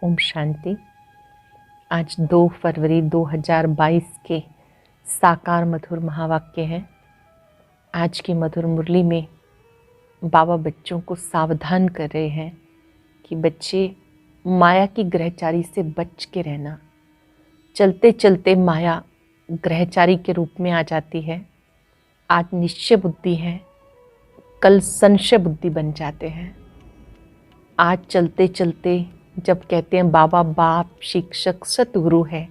ओम शांति। आज 2 फरवरी 2022 के साकार मधुर महावाक्य हैं। आज की मधुर मुरली में बाबा बच्चों को सावधान कर रहे हैं कि बच्चे माया की ग्रहचारी से बच के रहना। चलते चलते माया ग्रहचारी के रूप में आ जाती है। आज निश्चय बुद्धि है, कल संशय बुद्धि बन जाते हैं। आज चलते चलते जब कहते हैं बाबा बाप, शिक्षक, सतगुरु है,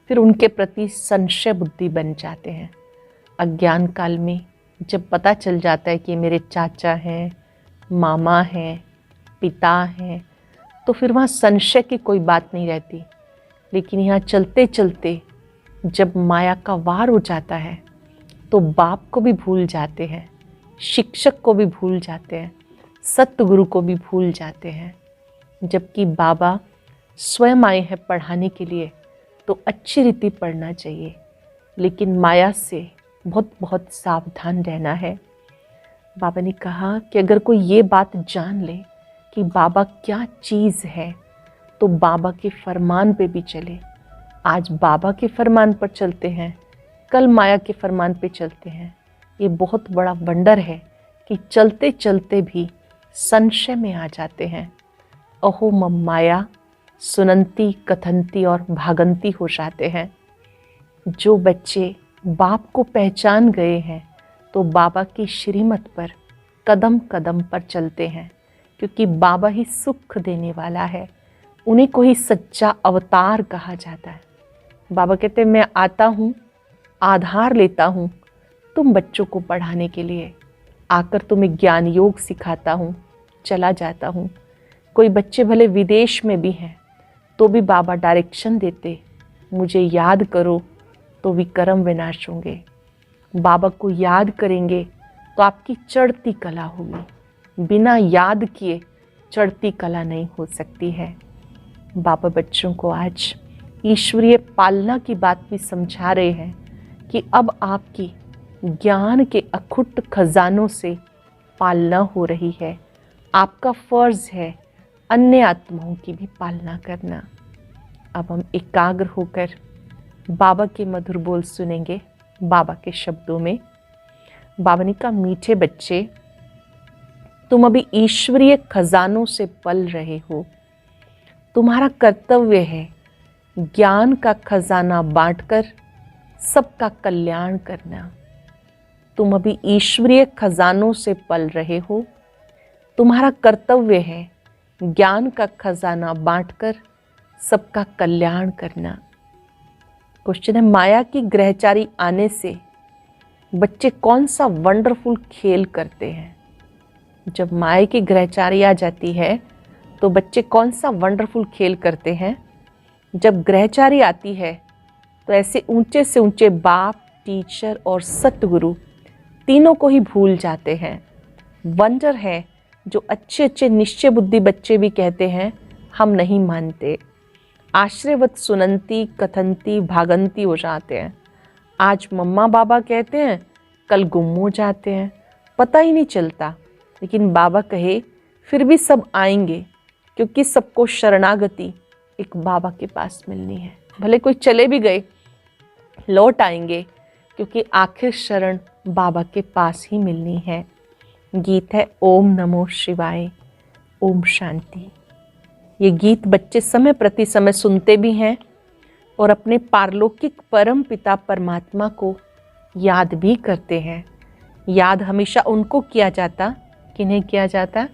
फिर उनके प्रति संशय बुद्धि बन जाते हैं। अज्ञान काल में जब पता चल जाता है कि मेरे चाचा हैं, मामा हैं, पिता हैं, तो फिर वहाँ संशय की कोई बात नहीं रहती। लेकिन यहाँ चलते चलते जब माया का वार हो जाता है तो बाप को भी भूल जाते हैं, शिक्षक को भी भूल जाते हैं, सतगुरु को भी भूल जाते हैं। जबकि बाबा स्वयं आए हैं पढ़ाने के लिए, तो अच्छी रीति पढ़ना चाहिए, लेकिन माया से बहुत बहुत सावधान रहना है। बाबा ने कहा कि अगर कोई ये बात जान ले कि बाबा क्या चीज़ है, तो बाबा के फरमान पे भी चले। आज बाबा के फरमान पर चलते हैं, कल माया के फरमान पे चलते हैं। ये बहुत बड़ा वंडर है कि चलते चलते भी संशय में आ जाते हैं। अहो मम माया सुनंती, कथंती और भागंती हो जाते हैं। जो बच्चे बाप को पहचान गए हैं तो बाबा की श्रीमत पर कदम कदम पर चलते हैं, क्योंकि बाबा ही सुख देने वाला है। उन्हीं को ही सच्चा अवतार कहा जाता है। बाबा कहते हैं मैं आता हूँ, आधार लेता हूँ तुम बच्चों को पढ़ाने के लिए, आकर तुम्हें ज्ञान योग सिखाता हूँ, चला जाता हूँ। कोई बच्चे भले विदेश में भी हैं तो भी बाबा डायरेक्शन देते, मुझे याद करो तो विकर्म विनाश होंगे। बाबा को याद करेंगे तो आपकी चढ़ती कला होगी। बिना याद किए चढ़ती कला नहीं हो सकती है। बाबा बच्चों को आज ईश्वरीय पालना की बात भी समझा रहे हैं कि अब आपकी ज्ञान के अखुट खजानों से पालना हो रही है। आपका फर्ज है अन्य आत्माओं की भी पालना करना। अब हम एकाग्र होकर बाबा के मधुर बोल सुनेंगे। बाबा के शब्दों में बाबा ने कहा, मीठे बच्चे, तुम अभी ईश्वरीय खजानों से पल रहे हो। तुम्हारा कर्तव्य है ज्ञान का खजाना बांटकर सबका कल्याण करना। तुम अभी ईश्वरीय खजानों से पल रहे हो। तुम्हारा कर्तव्य है ज्ञान का खजाना बांटकर सबका कल्याण करना। क्वेश्चन है, माया की ग्रहचारी आने से बच्चे कौन सा वंडरफुल खेल करते हैं? जब माया की ग्रहचारी आ जाती है तो बच्चे कौन सा वंडरफुल खेल करते हैं? जब ग्रहचारी आती है तो ऐसे ऊंचे से ऊंचे बाप, टीचर और सतगुरु तीनों को ही भूल जाते हैं। वंडर है जो अच्छे अच्छे निश्चय बुद्धि बच्चे भी कहते हैं हम नहीं मानते। आश्रयवत सुनंती, कथंती, भागंती हो जाते हैं। आज मम्मा बाबा कहते हैं, कल गुम हो जाते हैं, पता ही नहीं चलता। लेकिन बाबा कहे फिर भी सब आएंगे, क्योंकि सबको शरणागति एक बाबा के पास मिलनी है। भले कोई चले भी गए लौट आएंगे, क्योंकि आखिर शरण बाबा के पास ही मिलनी है। गीत है ओम नमो शिवाय, ओम शांति। ये गीत बच्चे समय प्रति समय सुनते भी हैं और अपने पारलौकिक परम पिता परमात्मा को याद भी करते हैं। याद हमेशा उनको किया जाता, किन्हें किया जाता?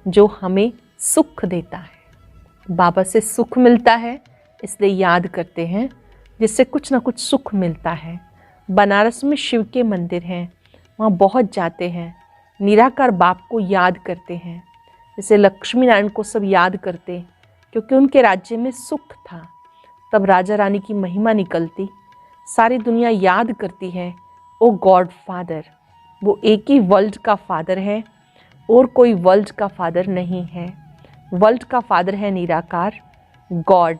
जो हमें सुख देता है। बाबा से सुख मिलता है इसलिए याद करते हैं, जिससे कुछ ना कुछ सुख मिलता है। बनारस में शिव के मंदिर हैं, वहाँ बहुत जाते हैं, निराकार बाप को याद करते हैं। जैसे लक्ष्मी नारायण को सब याद करते, क्योंकि उनके राज्य में सुख था। तब राजा रानी की महिमा निकलती, सारी दुनिया याद करती है ओ गॉड फादर। वो एक ही वर्ल्ड का फादर है और कोई वर्ल्ड का फादर नहीं है। वर्ल्ड का फादर है निराकार गॉड,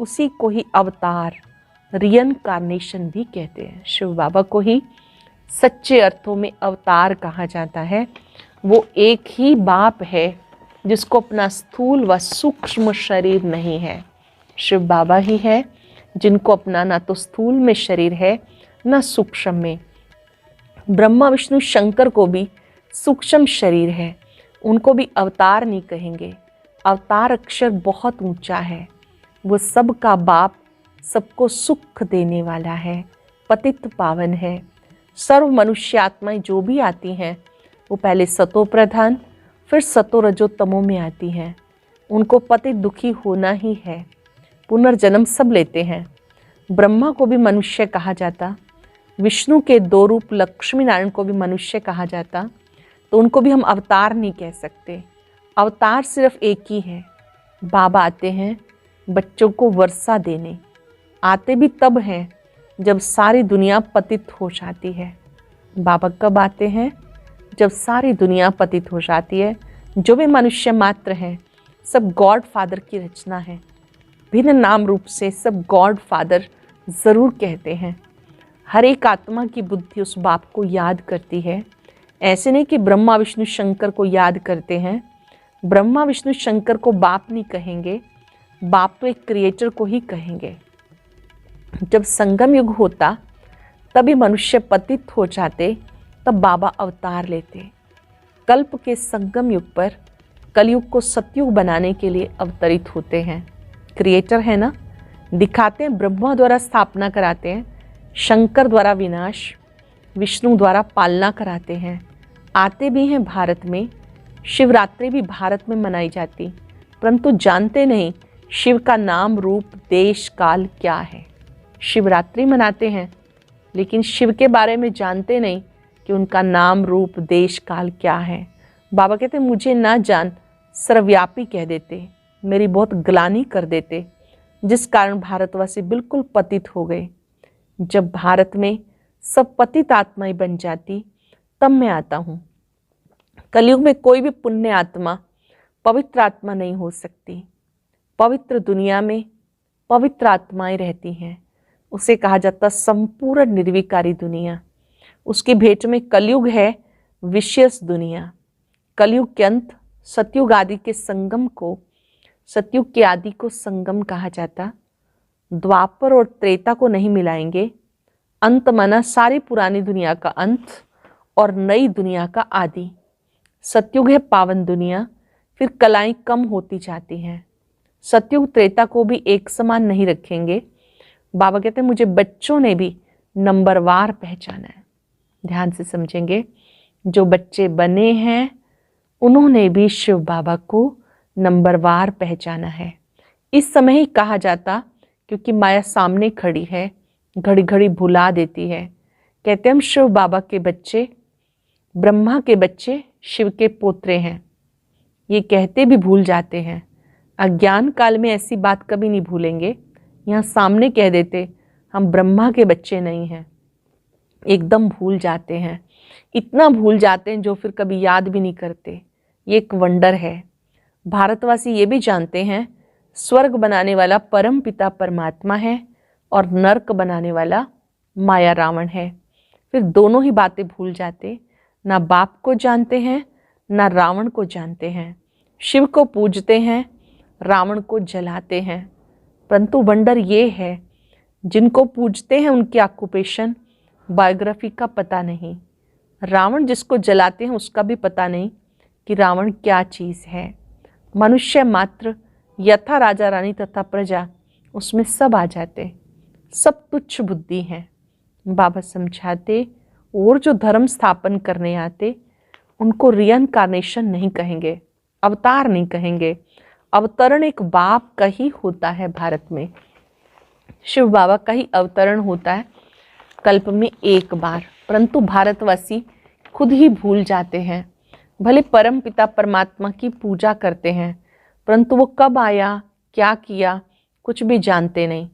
उसी को ही अवतार, रियनकार्नेशन भी कहते हैं। शिव बाबा को ही सच्चे अर्थों में अवतार कहा जाता है। वो एक ही बाप है जिसको अपना स्थूल व सूक्ष्म शरीर नहीं है। शिव बाबा ही है जिनको अपना ना तो स्थूल में शरीर है ना सूक्ष्म में। ब्रह्मा विष्णु शंकर को भी सूक्ष्म शरीर है, उनको भी अवतार नहीं कहेंगे। अवतार अक्षर बहुत ऊंचा है। वो सबका बाप, सबको सुख देने वाला है, पतित पावन है। सर्व मनुष्य आत्माएं जो भी आती हैं वो पहले सतो प्रधान फिर सतो रजो तमो में आती हैं। उनको पतित दुखी होना ही है, पुनर्जन्म सब लेते हैं। ब्रह्मा को भी मनुष्य कहा जाता, विष्णु के दो रूप लक्ष्मी नारायण को भी मनुष्य कहा जाता, तो उनको भी हम अवतार नहीं कह सकते। अवतार सिर्फ एक ही है। बाबा आते हैं बच्चों को वर्षा देने, आते भी तब हैं जब सारी दुनिया पतित हो जाती है। बाबा कब आते हैं? जब सारी दुनिया पतित हो जाती है। जो भी मनुष्य मात्र हैं सब गॉड फादर की रचना है। भिन्न नाम रूप से सब गॉड फादर ज़रूर कहते हैं। हर एक आत्मा की बुद्धि उस बाप को याद करती है। ऐसे नहीं कि ब्रह्मा विष्णु शंकर को याद करते हैं। ब्रह्मा विष्णु शंकर को बाप नहीं कहेंगे, बाप तो एक क्रिएटर को ही कहेंगे। जब संगम युग होता तभी मनुष्य पतित हो जाते, तब बाबा अवतार लेते। कल्प के संगम युग पर कलयुग को सतयुग बनाने के लिए अवतरित होते हैं। क्रिएटर है ना, दिखाते हैं। ब्रह्मा द्वारा स्थापना कराते हैं, शंकर द्वारा विनाश, विष्णु द्वारा पालना कराते हैं। आते भी हैं भारत में। शिवरात्रि भी भारत में मनाई जाती, परंतु जानते नहीं शिव का नाम रूप देश काल क्या है। शिवरात्रि मनाते हैं लेकिन शिव के बारे में जानते नहीं कि उनका नाम रूप देश काल क्या है। बाबा कहते मुझे ना जान सर्वव्यापी कह देते, मेरी बहुत ग्लानि कर देते, जिस कारण भारतवासी बिल्कुल पतित हो गए। जब भारत में सब पतित आत्माएं बन जाती तब मैं आता हूँ। कलयुग में कोई भी पुण्य आत्मा पवित्र आत्मा नहीं हो सकती। पवित्र दुनिया में पवित्र आत्माएं रहती हैं। उसे कहा जाता संपूर्ण निर्विकारी दुनिया। उसकी भेंट में कलयुग है विशेष दुनिया। कलयुग के अंत सतयुग आदि के संगम को, सतयुग के आदि को संगम कहा जाता। द्वापर और त्रेता को नहीं मिलाएंगे। अंत माना सारी पुरानी दुनिया का अंत और नई दुनिया का आदि। सतयुग है पावन दुनिया, फिर कलाएं कम होती जाती हैं। सतयुग त्रेता को भी एक समान नहीं रखेंगे। बाबा कहते हैं मुझे बच्चों ने भी नंबरवार पहचाना है। ध्यान से समझेंगे, जो बच्चे बने हैं उन्होंने भी शिव बाबा को नंबरवार पहचाना है। इस समय ही कहा जाता क्योंकि माया सामने खड़ी है, घड़ी घड़ी भुला देती है। कहते हम शिव बाबा के बच्चे, ब्रह्मा के बच्चे शिव के पोत्रे हैं। ये कहते भी भूल जाते हैं। अज्ञान काल में ऐसी बात कभी नहीं भूलेंगे। यहाँ सामने कह देते हम ब्रह्मा के बच्चे नहीं हैं, एकदम भूल जाते हैं। इतना भूल जाते हैं जो फिर कभी याद भी नहीं करते। ये एक वंडर है। भारतवासी ये भी जानते हैं स्वर्ग बनाने वाला परम पिता परमात्मा है और नरक बनाने वाला माया रावण है। फिर दोनों ही बातें भूल जाते। ना बाप को जानते हैं ना रावण को जानते हैं। शिव को पूजते हैं, रावण को जलाते हैं। परंतु वंडर ये है, जिनको पूजते हैं उनकी ऑक्यूपेशन, बायोग्राफी का पता नहीं। रावण जिसको जलाते हैं उसका भी पता नहीं कि रावण क्या चीज़ है। मनुष्य मात्र यथा राजा रानी तथा प्रजा, उसमें सब आ जाते। सब तुच्छ बुद्धि हैं। बाबा समझाते और जो धर्म स्थापन करने आते उनको रियनकार्नेशन नहीं कहेंगे, अवतार नहीं कहेंगे। अवतरण एक बाप का ही होता है। भारत में शिव बाबा का ही अवतरण होता है कल्प में एक बार, परंतु भारतवासी खुद ही भूल जाते हैं। भले परम पिता परमात्मा की पूजा करते हैं, परंतु वो कब आया, क्या किया, कुछ भी जानते नहीं।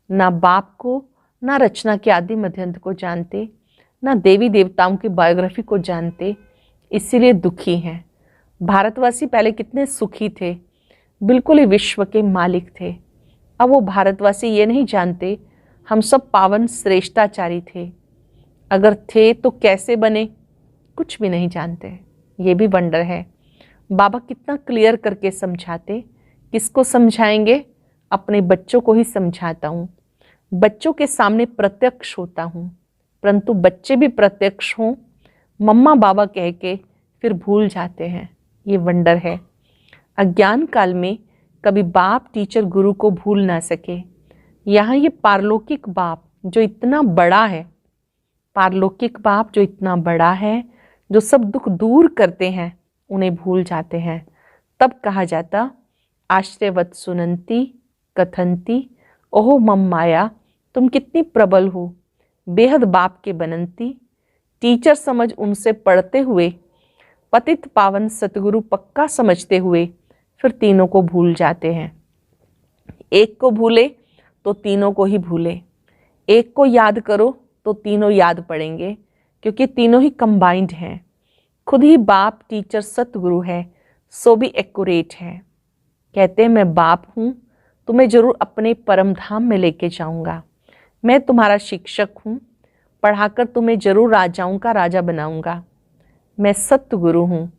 ना बाप को, ना रचना के आदि मध्यंत को जानते, ना देवी देवताओं की बायोग्राफी को जानते। इसीलिए दुखी हैं। भारतवासी पहले कितने सुखी थे, बिल्कुल ही विश्व के मालिक थे। अब वो भारतवासी ये नहीं जानते हम सब पावन श्रेष्ठाचारी थे। अगर थे तो कैसे बने, कुछ भी नहीं जानते। ये भी वंडर है। बाबा कितना क्लियर करके समझाते। किसको समझाएंगे? अपने बच्चों को ही समझाता हूँ। बच्चों के सामने प्रत्यक्ष होता हूँ, परंतु बच्चे भी प्रत्यक्ष हों मम्मा बाबा कह के फिर भूल जाते हैं। ये वंडर है। अज्ञान काल में कभी बाप टीचर गुरु को भूल ना सके। यहाँ ये पारलौकिक बाप जो इतना बड़ा है, पारलौकिक बाप जो इतना बड़ा है, जो सब दुख दूर करते हैं, उन्हें भूल जाते हैं। तब कहा जाता आश्रयवत सुनंती कथंती ओहो मम माया, तुम कितनी प्रबल हो, बेहद बाप के बनंती। टीचर समझ उनसे पढ़ते हुए, पतित पावन सतगुरु पक्का समझते हुए फिर तीनों को भूल जाते हैं। एक को भूले तो तीनों को ही भूले, एक को याद करो तो तीनों याद पड़ेंगे, क्योंकि तीनों ही कंबाइंड हैं। खुद ही बाप टीचर सतगुरु है, सो भी एक्यूरेट है। कहते हैं मैं बाप हूँ, तुम्हें जरूर अपने परम धाम में लेके जाऊंगा। मैं तुम्हारा शिक्षक हूँ, पढ़ाकर तुम्हें जरूर राजाओं का राजा बनाऊंगा। मैं सतगुरु हूँ,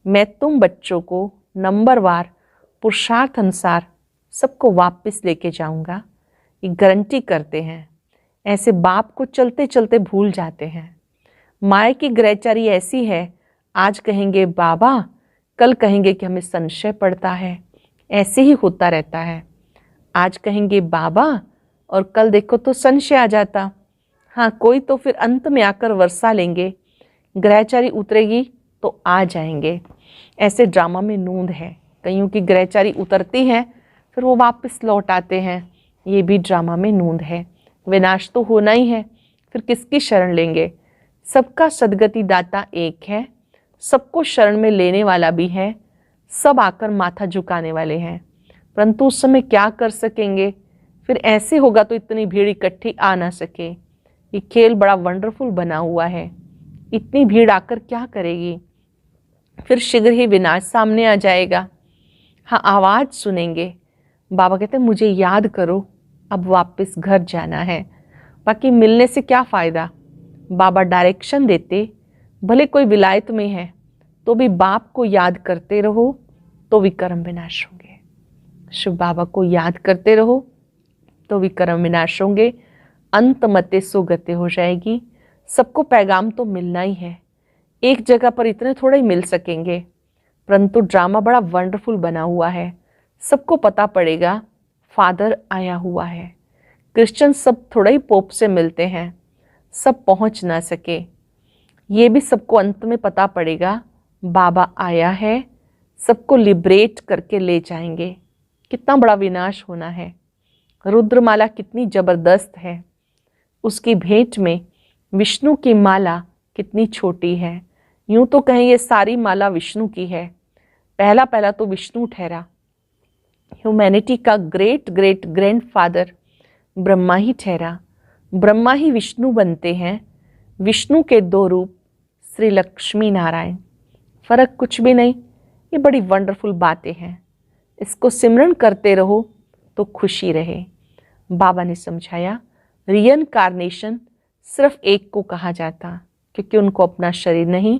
मैं तुम बच्चों को नंबरवार पुरुषार्थ अनुसार सबको वापस लेके जाऊंगा। ये गारंटी करते हैं। ऐसे बाप को चलते चलते भूल जाते हैं। माया की ग्रहचारी ऐसी है, आज कहेंगे बाबा, कल कहेंगे कि हमें संशय पड़ता है। ऐसे ही होता रहता है। आज कहेंगे बाबा और कल देखो तो संशय आ जाता। हाँ, कोई तो फिर अंत में आकर वर्षा लेंगे, ग्रहचारी उतरेगी तो आ जाएंगे। ऐसे ड्रामा में नूंद है। कईयों की ग्रहचारी उतरती है, फिर वो वापस लौट आते हैं। ये भी ड्रामा में नूंद है। विनाश तो होना ही है, फिर किसकी शरण लेंगे? सबका सदगति दाता एक है, सबको शरण में लेने वाला भी है, सब आकर माथा झुकाने वाले हैं, परंतु उस समय क्या कर सकेंगे? फिर ऐसे होगा तो इतनी भीड़ इकट्ठी आ ना सके। ये खेल बड़ा वंडरफुल बना हुआ है। इतनी भीड़ आकर क्या करेगी? फिर शीघ्र ही विनाश सामने आ जाएगा। हाँ, आवाज़ सुनेंगे। बाबा कहते हैं मुझे याद करो, अब वापस घर जाना है। बाकी मिलने से क्या फ़ायदा? बाबा डायरेक्शन देते, भले कोई विलायत में है तो भी बाप को याद करते रहो तो विकर्म विनाश होंगे। शिव बाबा को याद करते रहो तो विकर्म विनाश होंगे। अंत मते सुगते हो जाएगी। सबको पैगाम तो मिलना ही है। एक जगह पर इतने थोड़े ही मिल सकेंगे, परंतु ड्रामा बड़ा वंडरफुल बना हुआ है। सबको पता पड़ेगा फादर आया हुआ है। क्रिश्चियन सब थोड़ा ही पोप से मिलते हैं, सब पहुंच ना सके। ये भी सबको अंत में पता पड़ेगा बाबा आया है, सबको लिबरेट करके ले जाएंगे। कितना बड़ा विनाश होना है। रुद्रमाला कितनी जबरदस्त है, उसकी भेंट में विष्णु की माला कितनी छोटी है। यूं तो कहें ये सारी माला विष्णु की है। पहला पहला तो विष्णु ठहरा। ह्यूमैनिटी का ग्रेट ग्रेट ग्रैंडफादर ब्रह्मा ही ठहरा। ब्रह्मा ही विष्णु बनते हैं। विष्णु के दो रूप श्री लक्ष्मी नारायण, फर्क कुछ भी नहीं। ये बड़ी वंडरफुल बातें हैं। इसको सिमरन करते रहो तो खुशी रहे। बाबा ने समझाया रीइंकार्नेशन सिर्फ एक को कहा जाता, क्योंकि उनको अपना शरीर नहीं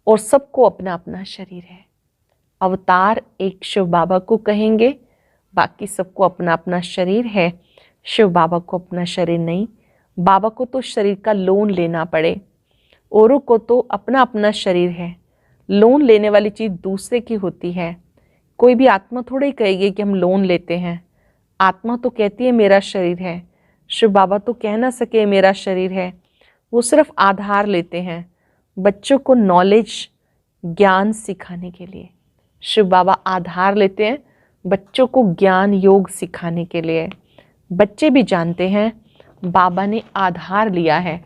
और सबको अपना अपना शरीर है। अवतार एक शिव बाबा को कहेंगे, बाकी सबको अपना अपना शरीर है। शिव बाबा को अपना शरीर नहीं। बाबा को तो शरीर का लोन लेना पड़े, औरों को तो अपना अपना शरीर है। लोन लेने वाली चीज़ दूसरे की होती है। कोई भी आत्मा थोड़ी ही कहेगी कि हम लोन लेते हैं। आत्मा तो कहती है मेरा शरीर है। शिव बाबा तो कह ना सके मेरा शरीर है। वो सिर्फ आधार लेते हैं बच्चों को नॉलेज ज्ञान सिखाने के लिए। शिव बाबा आधार लेते हैं बच्चों को ज्ञान योग सिखाने के लिए। बच्चे भी जानते हैं बाबा ने आधार लिया है,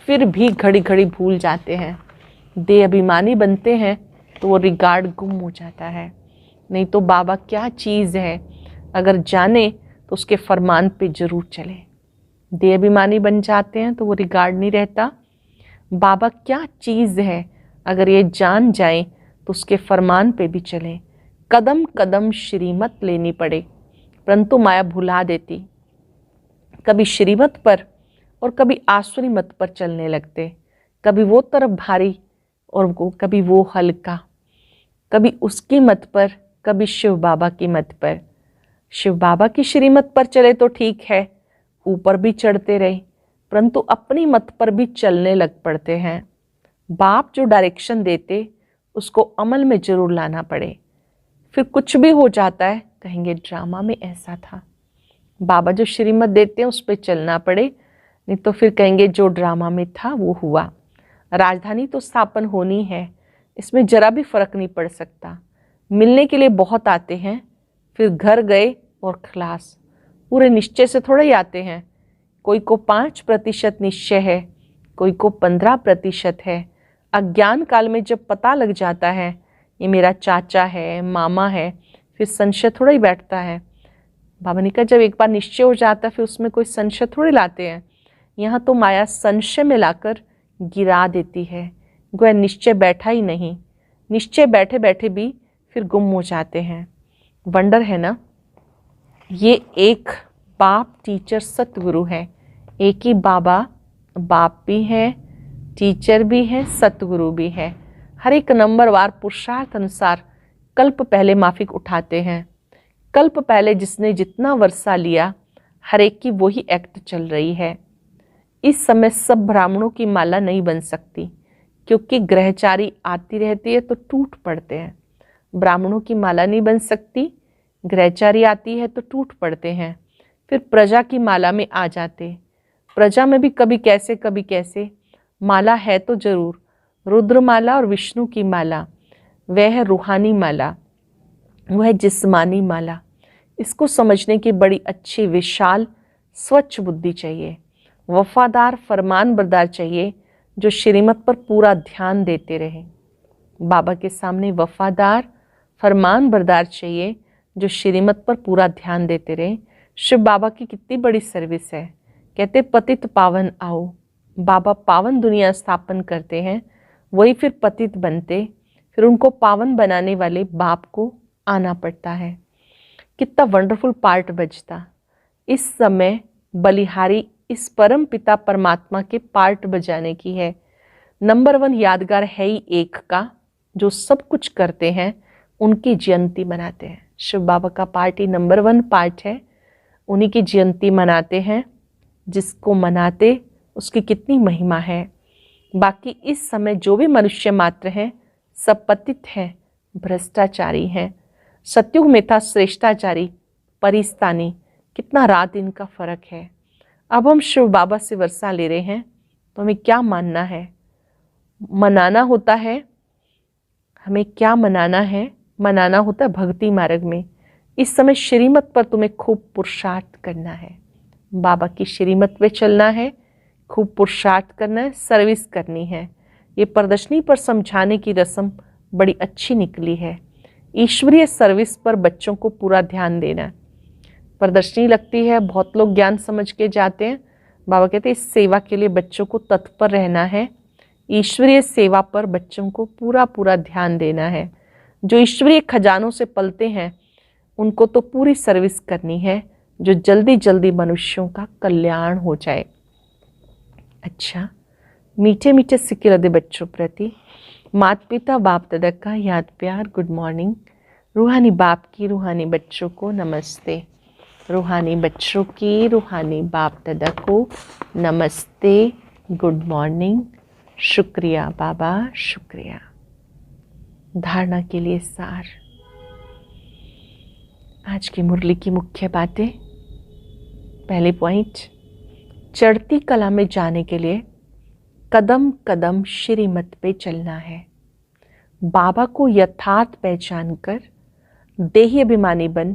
फिर भी घड़ी घड़ी भूल जाते हैं। देह अभिमानी बनते हैं तो वो रिगार्ड गुम हो जाता है। नहीं तो बाबा क्या चीज़ है, अगर जाने तो उसके फरमान पे जरूर चले। देह अभिमानी बन जाते हैं तो वो रिगार्ड नहीं रहता। बाबा क्या चीज़ है, अगर ये जान जाए तो उसके फरमान पे भी चले। कदम कदम श्रीमत लेनी पड़े, परंतु माया भुला देती। कभी श्रीमत पर और कभी आसुरी मत पर चलने लगते। कभी वो तरफ भारी और कभी वो हल्का। कभी उसकी मत पर, कभी शिव बाबा की मत पर। शिव बाबा की श्रीमत पर चले तो ठीक है, ऊपर भी चढ़ते रहे, परंतु अपनी मत पर भी चलने लग पड़ते हैं। बाप जो डायरेक्शन देते उसको अमल में जरूर लाना पड़े। फिर कुछ भी हो जाता है, कहेंगे ड्रामा में ऐसा था। बाबा जो श्रीमत देते हैं उस पर चलना पड़े, नहीं तो फिर कहेंगे जो ड्रामा में था वो हुआ। राजधानी तो स्थापन होनी है, इसमें जरा भी फर्क नहीं पड़ सकता। मिलने के लिए बहुत आते हैं, फिर घर गए और खलास। पूरे निश्चय से थोड़े ही आते हैं। कोई को 5% निश्चय है, कोई को 15% है। अज्ञान काल में जब पता लग जाता है ये मेरा चाचा है, मामा है, फिर संशय थोड़ा ही बैठता है। बाबा ने कहा जब एक बार निश्चय हो जाता है फिर उसमें कोई संशय थोड़े लाते हैं। यहाँ तो माया संशय में लाकर गिरा देती है। गोया निश्चय बैठा ही नहीं, निश्चय बैठे बैठे भी फिर गुम हो जाते हैं। वंडर है ना। ये एक बाप टीचर सतगुरु है। एक ही बाबा, बाप भी है, टीचर भी है, सतगुरु भी है। हर एक नंबरवार पुरुषार्थ अनुसार कल्प पहले माफिक उठाते हैं। कल्प पहले जिसने जितना वर्षा लिया, हर एक की वही एक्ट चल रही है। इस समय सब ब्राह्मणों की माला नहीं बन सकती, क्योंकि ग्रहचारी आती रहती है तो टूट पड़ते हैं। ब्राह्मणों की माला नहीं बन सकती, ग्रहचारी आती है तो टूट पड़ते हैं। फिर प्रजा की माला में आ जाते। प्रजा में भी कभी कैसे माला है तो जरूर। रुद्र माला और विष्णु की माला, वह है रूहानी माला, वह है जिस्मानी माला। इसको समझने की बड़ी अच्छी विशाल स्वच्छ बुद्धि चाहिए। वफादार फरमान बरदार चाहिए, जो श्रीमत पर पूरा ध्यान देते रहे। बाबा के सामने वफादार फरमान बरदार चाहिए, जो श्रीमत पर पूरा ध्यान देते रहे। शिव बाबा की कितनी बड़ी सर्विस है। कहते पतित पावन आओ। बाबा पावन दुनिया स्थापन करते हैं, वही फिर पतित बनते, फिर उनको पावन बनाने वाले बाप को आना पड़ता है। कितना वंडरफुल पार्ट बजता। इस समय बलिहारी इस परम पिता परमात्मा के पार्ट बजाने की है। नंबर 1 यादगार है ही एक का, जो सब कुछ करते हैं उनकी जयंती मनाते हैं। शिव बाबा का पार्ट ही नंबर 1 पार्ट है, उन्हीं की जयंती मनाते हैं। जिसको मनाते उसकी कितनी महिमा है। बाकी इस समय जो भी मनुष्य मात्र हैं सब पतित हैं, भ्रष्टाचारी हैं। सतयुग में था श्रेष्ठाचारी, परिस्तानी। कितना रात दिन का फर्क है। अब हम शिव बाबा से वर्षा ले रहे हैं तो हमें क्या मानना है, मनाना होता है। हमें क्या मनाना है, मनाना होता है भक्ति मार्ग में। इस समय श्रीमत पर तुम्हें खूब पुरुषार्थ करना है। बाबा की श्रीमत पे चलना है, खूब पुरुषार्थ करना है, सर्विस करनी है। ये प्रदर्शनी पर समझाने की रस्म बड़ी अच्छी निकली है। ईश्वरीय सर्विस पर बच्चों को पूरा ध्यान देना। प्रदर्शनी लगती है, बहुत लोग ज्ञान समझ के जाते हैं। बाबा कहते हैं इस सेवा के लिए बच्चों को तत्पर रहना है। ईश्वरीय सेवा पर बच्चों को पूरा पूरा ध्यान देना है। जो ईश्वरीय खजानों से पलते हैं उनको तो पूरी सर्विस करनी है, जो जल्दी जल्दी मनुष्यों का कल्याण हो जाए। अच्छा, मीठे मीठे सिक्के लदे बच्चों प्रति माता पिता बाप दादा का याद प्यार, गुड मॉर्निंग। रूहानी बाप की रूहानी बच्चों को नमस्ते। रूहानी बच्चों की रूहानी बाप दादा को नमस्ते, गुड मॉर्निंग। शुक्रिया बाबा, शुक्रिया। धारणा के लिए सार। आज की मुरली की मुख्य बातें। पहले पॉइंट, चढ़ती कला में जाने के लिए कदम कदम श्रीमत पे चलना है। बाबा को यथार्थ पहचान कर देही अभिमानी बन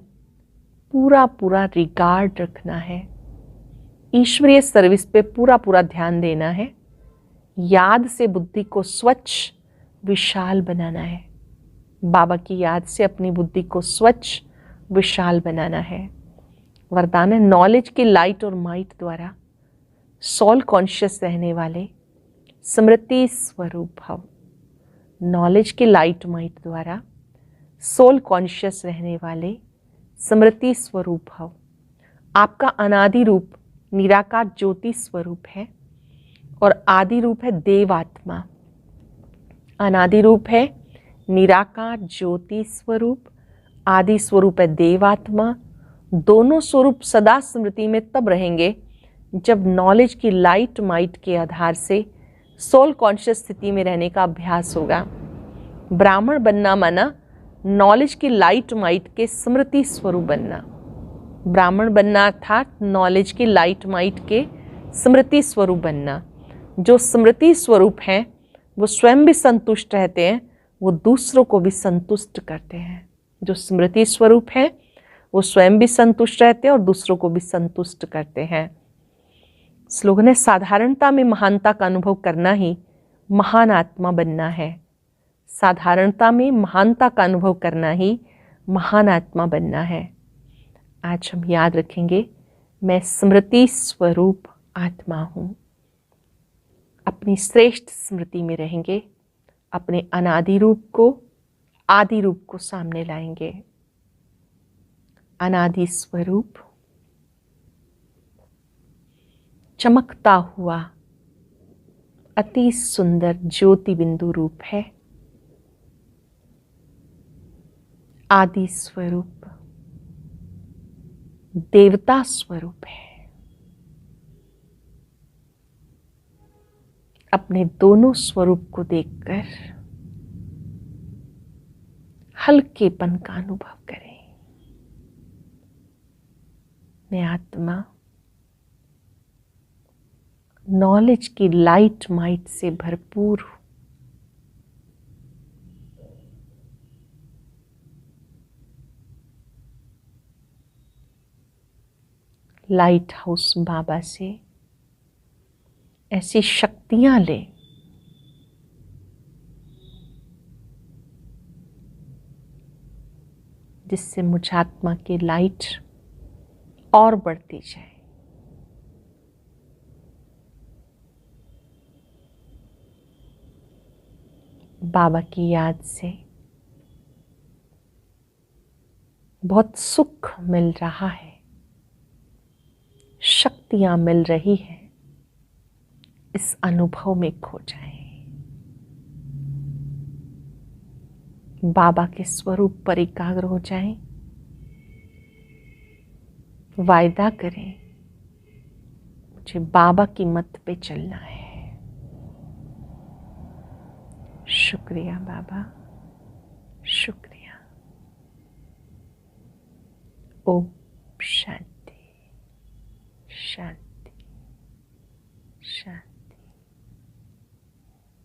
पूरा पूरा रिगार्ड रखना है। ईश्वरीय सर्विस पे पूरा पूरा ध्यान देना है। याद से बुद्धि को स्वच्छ विशाल बनाना है। बाबा की याद से अपनी बुद्धि को स्वच्छ विशाल बनाना है। वरदान है नॉलेज की लाइट और माइट द्वारा सोल कॉन्शियस रहने वाले स्मृति स्वरूप भव। नॉलेज की लाइट माइट द्वारा सोल कॉन्शियस रहने वाले स्मृति स्वरूप भव। आपका अनादि रूप निराकार ज्योति स्वरूप है और आदि रूप है देवात्मा। अनादि रूप है निराकार ज्योति स्वरूप, आदि स्वरूप है देवात्मा। दोनों स्वरूप सदा स्मृति में तब रहेंगे जब नॉलेज की लाइट माइट के आधार से सोल कॉन्शियस स्थिति में रहने का अभ्यास होगा। ब्राह्मण बनना माना नॉलेज की लाइट माइट के स्मृति स्वरूप बनना। ब्राह्मण बनना अर्थात नॉलेज की लाइट माइट के स्मृति स्वरूप बनना। जो स्मृति स्वरूप हैं वो स्वयं भी संतुष्ट रहते हैं, वो दूसरों को भी संतुष्ट करते हैं। जो स्मृति स्वरूप है वो स्वयं भी संतुष्ट रहते हैं और दूसरों को भी संतुष्ट करते हैं। स्लोगन है, साधारणता में महानता का अनुभव करना ही महान आत्मा बनना है। साधारणता में महानता का अनुभव करना ही महान आत्मा बनना है। आज हम याद रखेंगे, मैं स्मृति स्वरूप आत्मा हूँ। अपनी श्रेष्ठ स्मृति में रहेंगे, अपने अनादि रूप को, आदि रूप को सामने लाएंगे। अनादि स्वरूप चमकता हुआ अति सुंदर ज्योति बिंदु रूप है। आदि स्वरूप देवता स्वरूप है। अपने दोनों स्वरूप को देखकर हल्केपन का अनुभव करें। मैं आत्मा नॉलेज की लाइट माइट से भरपूर हूं। लाइट हाउस बाबा से ऐसी शक्तियां ले जिससे मुझ आत्मा की लाइट और बढ़ती जाए। बाबा की याद से बहुत सुख मिल रहा है, शक्तियां मिल रही है। इस अनुभव में खो जाएं। बाबा के स्वरूप पर एकाग्र हो जाएं। वायदा करें, मुझे बाबा की मत पे चलना है। शुक्रिया बाबा, शुक्रिया। ओम